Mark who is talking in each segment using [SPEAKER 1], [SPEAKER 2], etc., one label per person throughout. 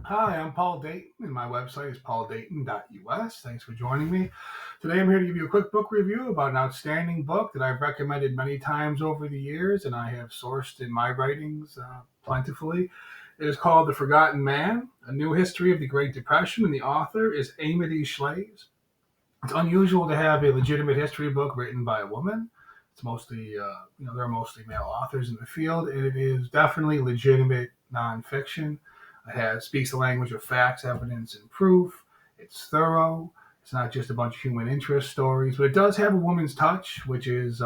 [SPEAKER 1] Hi, I'm Paul Dayton, and my website is pauldayton.us. Thanks for joining me. Today, I'm here to give you a quick book review about an outstanding book that I've recommended many times over the years, and I have sourced in my writings plentifully. It is called The Forgotten Man, A New History of the Great Depression, and the author is Amity Shlaes. It's unusual to have a legitimate history book written by a woman. It's mostly, there are mostly male authors in the field, and it is definitely legitimate nonfiction. Speaks the language of facts, evidence, and proof. It's thorough. It's not just a bunch of human interest stories, but it does have a woman's touch, which is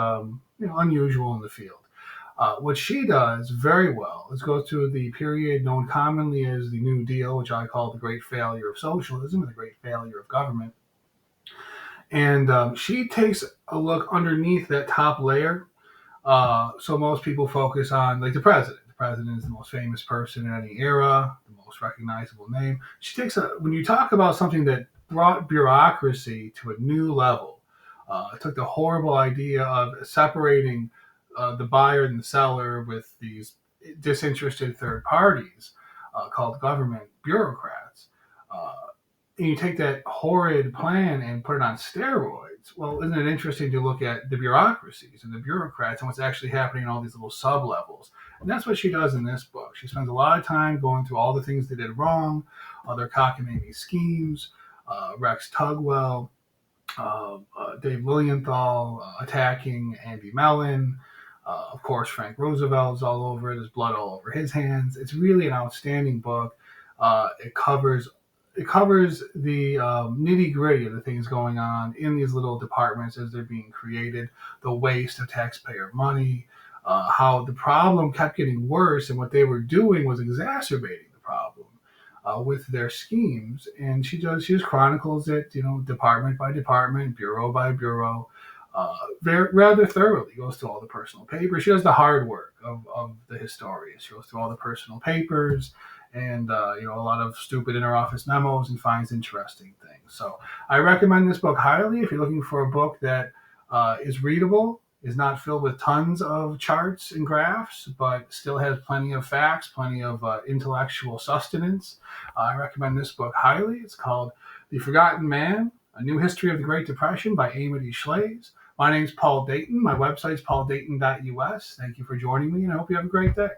[SPEAKER 1] unusual in the field. What she does very well is go through the period known commonly as the New Deal, which I call the great failure of socialism and the great failure of government. And she takes a look underneath that top layer. So most people focus on like the president. The president is the most famous person in any era, the most recognizable name. When you talk about something that brought bureaucracy to a new level, it took the horrible idea of separating the buyer and the seller with these disinterested third parties called government bureaucrats. Uh, and you take that horrid plan and put it on steroids. Well, isn't it interesting to look at the bureaucracies and the bureaucrats and what's actually happening in all these little sub levels? And that's what she does in this book. She spends a lot of time going through all the things they did wrong, their cockamamie schemes, Rex Tugwell, Dave Lilienthal attacking Andy Mellon. Of course, Frank Roosevelt is all over it. There's blood all over his hands. It's really an outstanding book. It covers the nitty gritty of the things going on in these little departments as they're being created, the waste of taxpayer money, how the problem kept getting worse, and what they were doing was exacerbating the problem with their schemes. And she just chronicles it, department by department, bureau by bureau, rather thoroughly. Goes through all the personal papers. She does the hard work of the historian. She goes through all the personal papers and a lot of stupid interoffice memos and finds interesting things. So I recommend this book highly if you're looking for a book that is readable, is not filled with tons of charts and graphs, but still has plenty of facts, plenty of intellectual sustenance. I recommend this book highly. It's called The Forgotten Man, A New History of the Great Depression by Amity Shlaes. My name's Paul Dayton. My website's pauldayton.us. Thank you for joining me, and I hope you have a great day.